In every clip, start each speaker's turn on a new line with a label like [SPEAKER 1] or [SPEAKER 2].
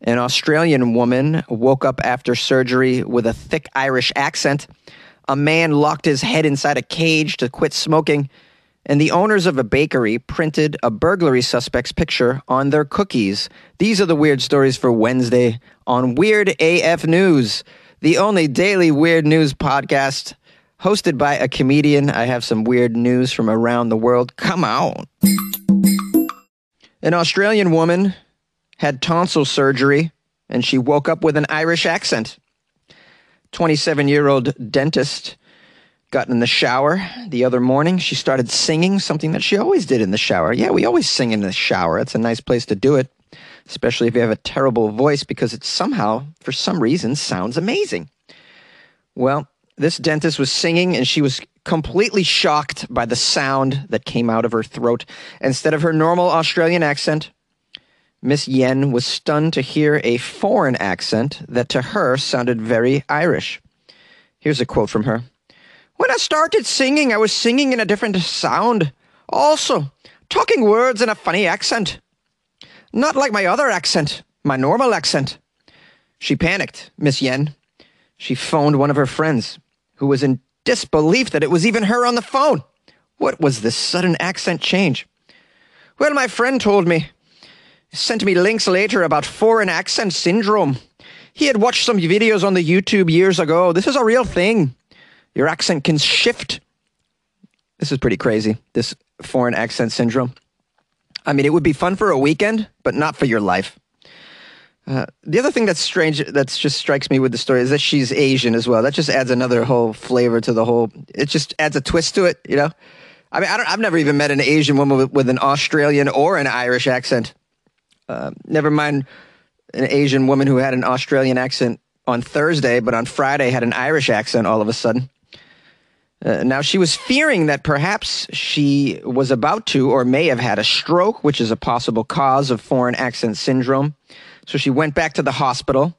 [SPEAKER 1] An Australian woman woke up after surgery with a thick Irish accent. A man locked his head inside a cage to quit smoking. And the owners of a bakery printed a burglary suspect's picture on their cookies. These are the weird stories for Wednesday on Weird AF News, the only daily weird news podcast hosted by a comedian. I have some weird news from around the world. Come on. An Australian woman had tonsil surgery, and she woke up with an Irish accent. 27-year-old dentist got in the shower the other morning. She started singing, something that she always did in the shower. Yeah, we always sing in the shower. It's a nice place to do it, especially if you have a terrible voice, because it somehow, for some reason, sounds amazing. Well, this dentist was singing, and she was completely shocked by the sound that came out of her throat. Instead of her normal Australian accent, Miss Yen was stunned to hear a foreign accent that to her sounded very Irish. Here's a quote from her. "When I started singing, I was singing in a different sound. Also, talking words in a funny accent. Not like my other accent, my normal accent." She panicked, Miss Yen. She phoned one of her friends, who was in disbelief that it was even her on the phone. What was this sudden accent change? "Well, my friend told me. He sent me links later about foreign accent syndrome. He had watched some videos on the YouTube years ago. This is a real thing. Your accent can shift." This is pretty crazy, this foreign accent syndrome. I mean, it would be fun for a weekend, but not for your life. The other thing that's strange, that just strikes me with the story, is that she's Asian as well. That just adds another whole flavor to the whole, it just adds a twist to it, you know? I mean, I've never even met an Asian woman with an Australian or an Irish accent. Never mind an Asian woman who had an Australian accent on Thursday, but on Friday had an Irish accent all of a sudden. Now, she was fearing that perhaps she was about to or may have had a stroke, which is a possible cause of foreign accent syndrome. So she went back to the hospital.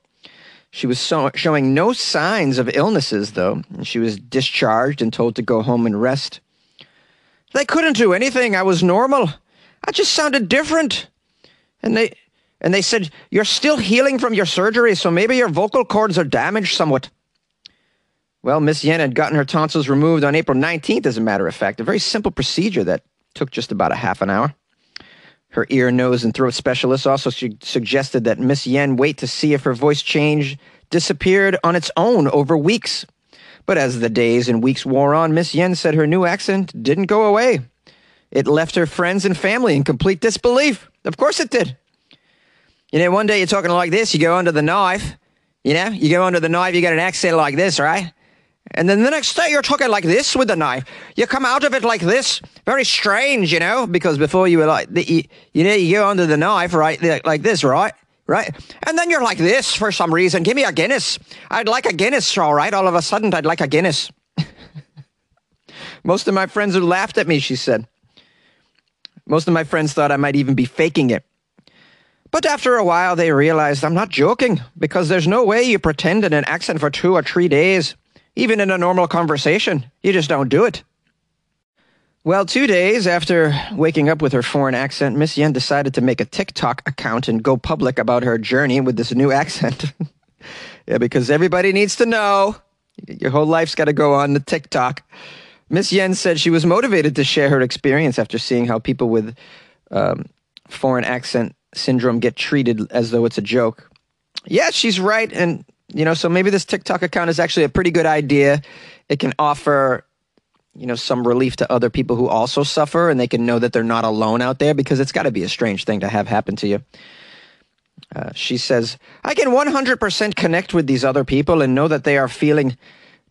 [SPEAKER 1] She was showing no signs of illnesses, though. And she was discharged and told to go home and rest. "They couldn't do anything. I was normal. I just sounded different. And they said, you're still healing from your surgery, so maybe your vocal cords are damaged somewhat." Well, Miss Yen had gotten her tonsils removed on April 19th, as a matter of fact. A very simple procedure that took just about a half an hour. Her ear, nose, and throat specialist also suggested that Miss Yen wait to see if her voice change disappeared on its own over weeks. But as the days and weeks wore on, Miss Yen said her new accent didn't go away. It left her friends and family in complete disbelief. Of course it did. You know, one day you're talking like this, you go under the knife, you know, you go under the knife, you get an accent like this, right? And then the next day you're talking like this with the knife. You come out of it like this. Very strange, you know, because before you were like, you go under the knife, right, like this, right? Right? And then you're like this for some reason. Give me a Guinness. I'd like a Guinness, all right? All of a sudden, I'd like a Guinness. Most of my friends have laughed at me, she said. Most of my friends thought I might even be faking it. But after a while, they realized I'm not joking, because there's no way you pretend in an accent for 2 or 3 days. Even in a normal conversation, you just don't do it. Well, 2 days after waking up with her foreign accent, Miss Yen decided to make a TikTok account and go public about her journey with this new accent. Yeah, because everybody needs to know. Your whole life's got to go on the TikTok. Miss Yen said she was motivated to share her experience after seeing how people with foreign accent syndrome get treated as though it's a joke. Yeah, she's right. And, you know, so maybe this TikTok account is actually a pretty good idea. It can offer, you know, some relief to other people who also suffer, and they can know that they're not alone out there, because it's got to be a strange thing to have happen to you. She says, "I can 100% connect with these other people and know that they are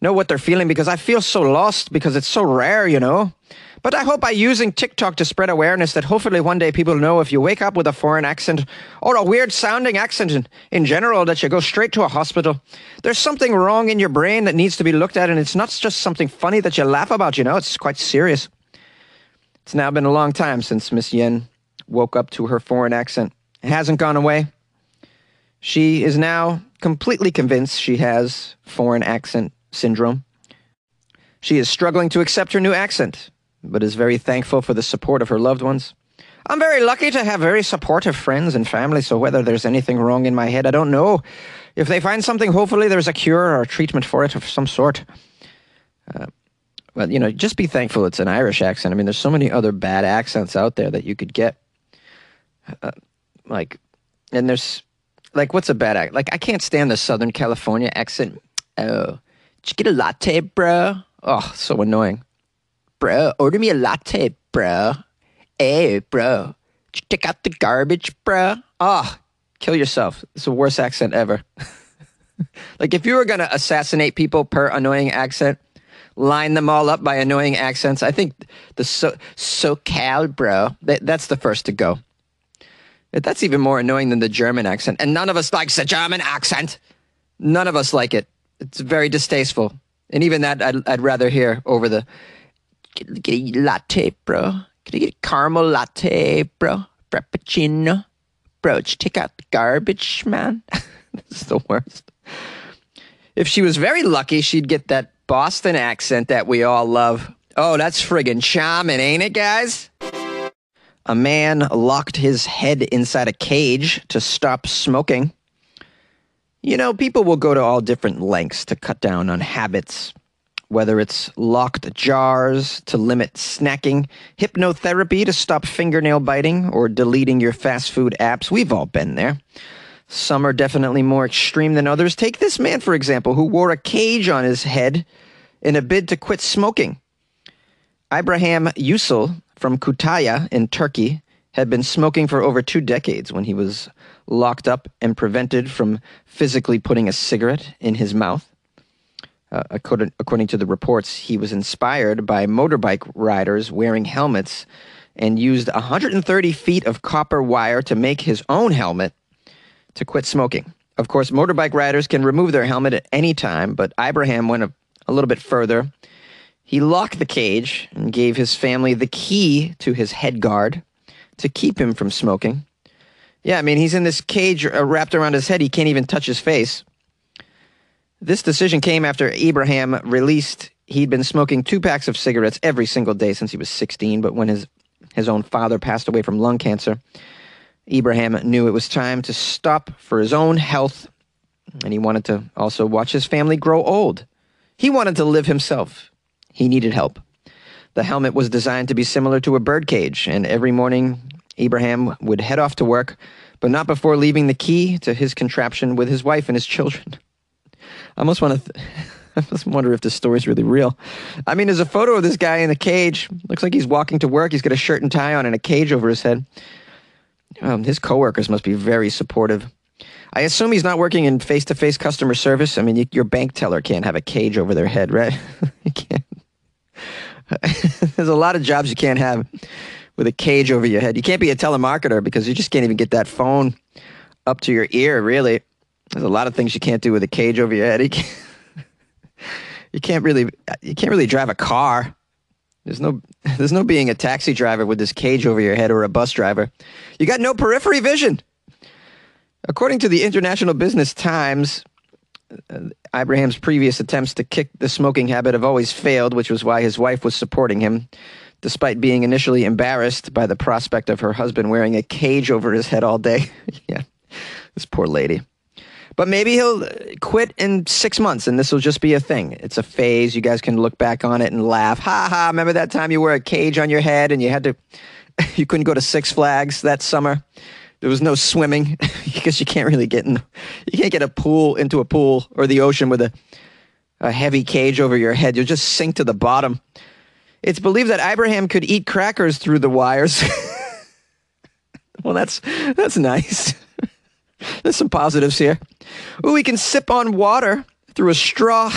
[SPEAKER 1] know what they're feeling, because I feel so lost, because it's so rare, you know. But I hope by using TikTok to spread awareness that hopefully one day people know if you wake up with a foreign accent or a weird sounding accent in general, that you go straight to a hospital. There's something wrong in your brain that needs to be looked at, and it's not just something funny that you laugh about, you know, it's quite serious." It's now been a long time since Miss Yen woke up to her foreign accent. It hasn't gone away. She is now completely convinced she has foreign accent syndrome. She is struggling to accept her new accent, but is very thankful for the support of her loved ones. I'm very lucky to have very supportive friends and family, so whether there's anything wrong in my head, I don't know. If they find something, hopefully there's a cure or a treatment for it of some sort. Well, just be thankful it's an Irish accent. I mean, there's so many other bad accents out there that you could get. And there's, what's a bad accent? I can't stand the Southern California accent. Oh, did you get a latte, bro? Oh, so annoying. Bro, order me a latte, bro. Hey, bro, did you take out the garbage, bro? Oh, kill yourself. It's the worst accent ever. If you were going to assassinate people per annoying accent, line them all up by annoying accents, I think the SoCal, bro, that's the first to go. That's even more annoying than the German accent. And none of us likes the German accent. None of us like it. It's very distasteful. And even that, I'd rather hear over the, get a latte, bro. Can I get a caramel latte, bro? Frappuccino? Bro, did you take out the garbage, man? This is the worst. If she was very lucky, she'd get that Boston accent that we all love. Oh, that's friggin' charming, ain't it, guys? A man locked his head inside a cage to stop smoking. People will go to all different lengths to cut down on habits. Whether it's locked jars to limit snacking, hypnotherapy to stop fingernail biting, or deleting your fast food apps, we've all been there. Some are definitely more extreme than others. Take this man, for example, who wore a cage on his head in a bid to quit smoking. Ibrahim Yücel from Kütahya in Turkey had been smoking for over 2 decades when he was locked up and prevented from physically putting a cigarette in his mouth. According to the reports, he was inspired by motorbike riders wearing helmets and used 130 feet of copper wire to make his own helmet to quit smoking. Of course, motorbike riders can remove their helmet at any time, but Ibrahim went a little bit further. He locked the cage and gave his family the key to his head guard to keep him from smoking. Yeah, I mean, he's in this cage wrapped around his head. He can't even touch his face. This decision came after Ibrahim released he'd been smoking 2 packs of cigarettes every single day since he was 16, but when his own father passed away from lung cancer, Ibrahim knew it was time to stop for his own health, and he wanted to also watch his family grow old. He wanted to live himself. He needed help. The helmet was designed to be similar to a bird cage, and every morning Ibrahim would head off to work, but not before leaving the key to his contraption with his wife and his children. I almost wonder if this story's really real. I mean, there's a photo of this guy in the cage. Looks like he's walking to work. He's got a shirt and tie on and a cage over his head. His coworkers must be very supportive. I assume he's not working in face-to-face customer service. I mean, your bank teller can't have a cage over their head, right? You can't. There's a lot of jobs you can't have with a cage over your head. You can't be a telemarketer because you just can't even get that phone up to your ear, really. There's a lot of things you can't do with a cage over your head. You can't really drive a car. There's no being a taxi driver with this cage over your head or a bus driver. You got no periphery vision. According to the International Business Times, Ibrahim's previous attempts to kick the smoking habit have always failed, which was why his wife was supporting him, despite being initially embarrassed by the prospect of her husband wearing a cage over his head all day. Yeah, this poor lady. But maybe he'll quit in 6 months, and this will just be a thing. It's a phase. You guys can look back on it and laugh. Ha ha! Remember that time you wore a cage on your head and you couldn't go to Six Flags that summer? There was no swimming because you can't really get into a pool or the ocean with a heavy cage over your head. You'll just sink to the bottom. It's believed that Ibrahim could eat crackers through the wires. Well, that's nice. There's some positives here. Ooh, we can sip on water through a straw,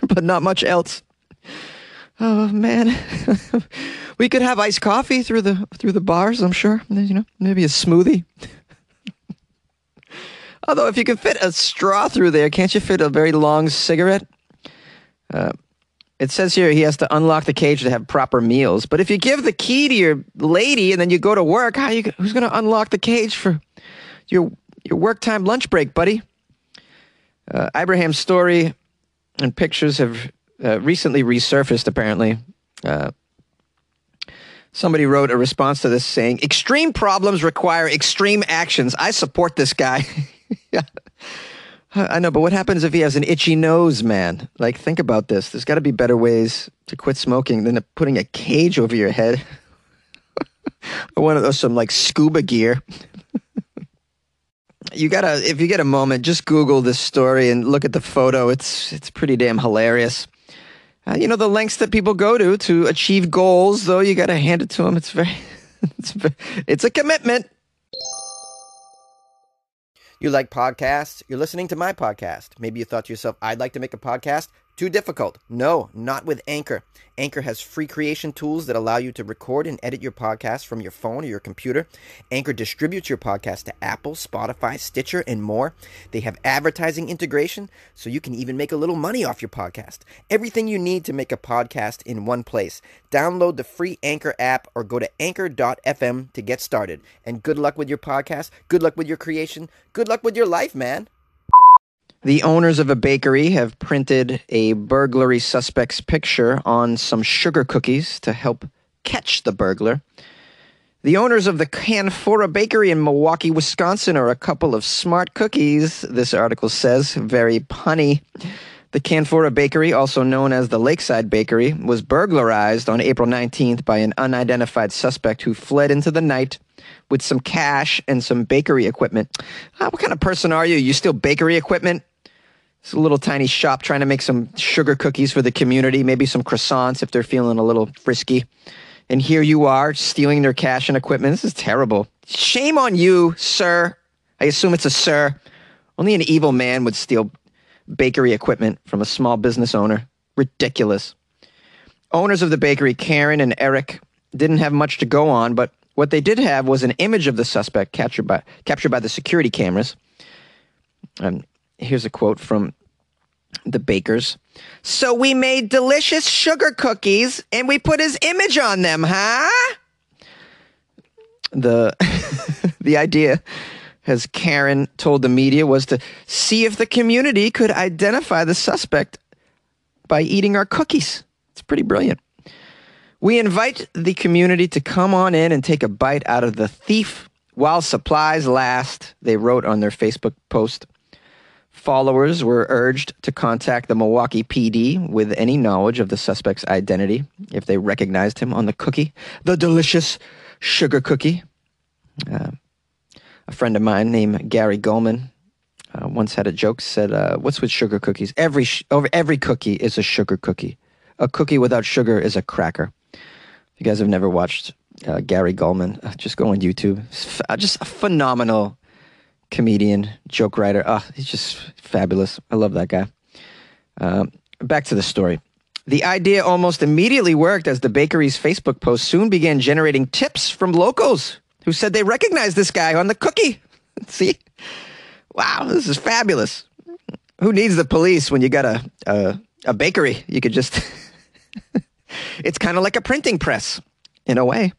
[SPEAKER 1] but not much else. Oh man, we could have iced coffee through the bars. I'm sure, maybe a smoothie. Although, if you can fit a straw through there, can't you fit a very long cigarette? It says here he has to unlock the cage to have proper meals. But if you give the key to your lady and then you go to work, who's going to unlock the cage for your work time lunch break, buddy? Ibrahim's story and pictures have recently resurfaced, apparently. Somebody wrote a response to this saying, extreme problems require extreme actions. I support this guy. Yeah. I know, but what happens if he has an itchy nose, man? Like, think about this. There's got to be better ways to quit smoking than putting a cage over your head. Or one of those, some like scuba gear. If you get a moment, just Google this story and look at the photo. It's pretty damn hilarious. The lengths that people go to achieve goals, though, you got to hand it to them. It's a commitment. You like podcasts? You're listening to my podcast. Maybe you thought to yourself, I'd like to make a podcast. Too difficult. No, not with Anchor. Anchor has free creation tools that allow you to record and edit your podcast from your phone or your computer. Anchor distributes your podcast to Apple, Spotify, Stitcher, and more. They have advertising integration, so you can even make a little money off your podcast. Everything you need to make a podcast in one place. Download the free Anchor app or go to anchor.fm to get started. And good luck with your podcast. Good luck with your creation. Good luck with your life, man. The owners of a bakery have printed a burglary suspect's picture on some sugar cookies to help catch the burglar. The owners of the Canfora Bakery in Milwaukie, Wisconsin are a couple of smart cookies, this article says, very punny. The Canfora Bakery, also known as the Lakeside Bakery, was burglarized on April 19th by an unidentified suspect who fled into the night with some cash and some bakery equipment. What kind of person are you? You steal bakery equipment? It's a little tiny shop trying to make some sugar cookies for the community, maybe some croissants if they're feeling a little frisky. And here you are, stealing their cash and equipment. This is terrible. Shame on you, sir. I assume it's a sir. Only an evil man would steal bakery equipment from a small business owner. Ridiculous. Owners of the bakery, Karen and Eric, didn't have much to go on, but what they did have was an image of the suspect captured by the security cameras. Here's a quote from the bakers. So we made delicious sugar cookies and we put his image on them, huh? The idea, as Karen told the media, was to see if the community could identify the suspect by eating our cookies. It's pretty brilliant. We invite the community to come on in and take a bite out of the thief while supplies last, they wrote on their Facebook post. Followers were urged to contact the Milwaukie PD with any knowledge of the suspect's identity if they recognized him on the cookie, the delicious sugar cookie. A friend of mine named Gary Goldman once had a joke, said, what's with sugar cookies? Every cookie is a sugar cookie. A cookie without sugar is a cracker. If you guys have never watched Gary Goldman, just go on YouTube. Just a phenomenal comedian, joke writer. He's just fabulous. I love that guy. Back to the story. The idea almost immediately worked as the bakery's Facebook post soon began generating tips from locals who said they recognized this guy on the cookie. See? Wow, this is fabulous. Who needs the police when you got a bakery? You could just... It's kind of like a printing press, in a way.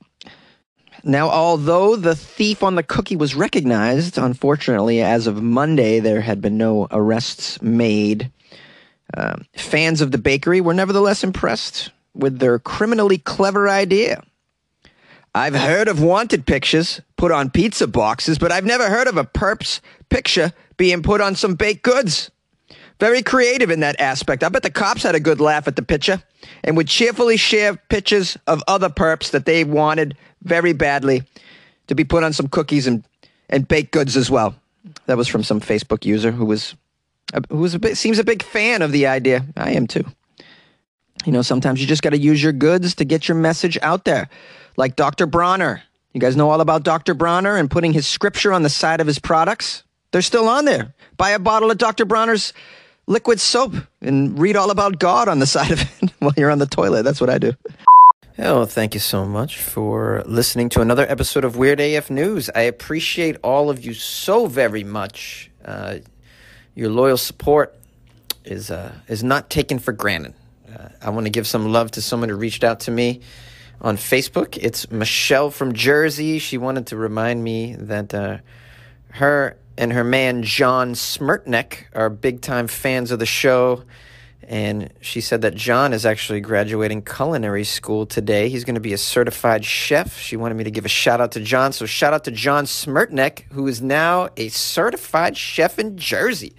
[SPEAKER 1] Now, although the thief on the cookie was recognized, unfortunately, as of Monday, there had been no arrests made. Fans of the bakery were nevertheless impressed with their criminally clever idea. I've heard of wanted pictures put on pizza boxes, but I've never heard of a perp's picture being put on some baked goods. Very creative in that aspect. I bet the cops had a good laugh at the picture and would cheerfully share pictures of other perps that they wanted very badly to be put on some cookies and baked goods as well. That was from some Facebook user who seems a big fan of the idea. I am too. You know, sometimes you just got to use your goods to get your message out there. Like Dr. Bronner. You guys know all about Dr. Bronner and putting his scripture on the side of his products? They're still on there. Buy a bottle of Dr. Bronner's liquid soap and read all about God on the side of it while you're on the toilet. That's what I do. Oh, thank you so much for listening to another episode of Weird AF News. I appreciate all of you so very much. Your loyal support is not taken for granted. I want to give some love to someone who reached out to me on Facebook. It's Michelle from Jersey. She wanted to remind me that her and her man John Smirtnek are big-time fans of the show, And she said that John is actually graduating culinary school today. He's going to be a certified chef. She wanted me to give a shout out to John. So shout out to John Smirtnek, who is now a certified chef in Jersey.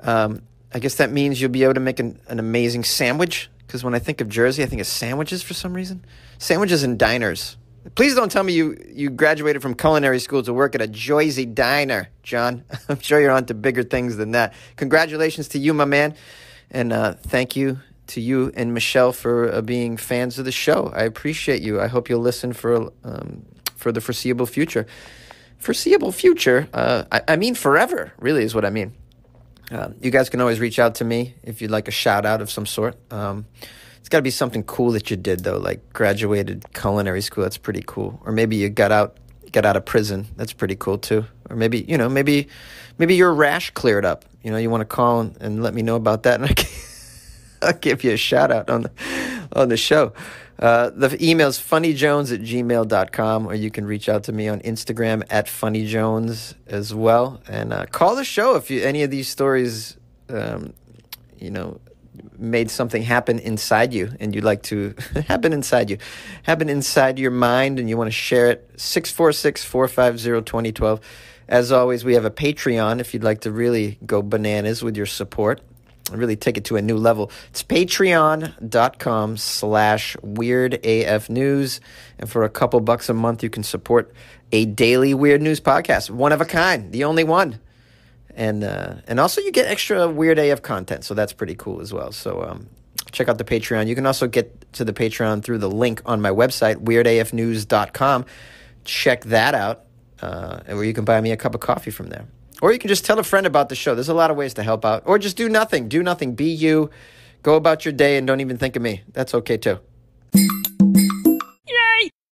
[SPEAKER 1] I guess that means you'll be able to make an amazing sandwich. Because when I think of Jersey, I think of sandwiches for some reason. Sandwiches and diners. Please don't tell me you graduated from culinary school to work at a Jersey diner, John. I'm sure you're on to bigger things than that. Congratulations to you, my man. And thank you to you and Michelle for being fans of the show. I appreciate you. I hope you'll listen for the foreseeable future. Foreseeable future? I mean forever, really is what I mean. You guys can always reach out to me if you'd like a shout out of some sort. It's got to be something cool that you did, though, like graduated culinary school. That's pretty cool. Or maybe you got out of prison. That's pretty cool, too. Or maybe your rash cleared up. You want to call and let me know about that, and I'll give you a shout out on the show. The email's funnyjones@gmail.com, or you can reach out to me on Instagram @funnyjones as well. And call the show if any of these stories, made something happen inside you, and you'd like to happen inside your mind, and you want to share it. 646-450-2012. As always, we have a Patreon if you'd like to really go bananas with your support and really take it to a new level. It's patreon.com/weirdafnews. And for a couple bucks a month, you can support a daily weird news podcast. One of a kind, the only one. And also you get extra Weird AF content, so that's pretty cool as well. So check out the Patreon. You can also get to the Patreon through the link on my website, weirdafnews.com. Check that out, or you can buy me a cup of coffee from there. Or you can just tell a friend about the show. There's a lot of ways to help out. Or just do nothing. Do nothing. Be you. Go about your day and don't even think of me. That's okay, too.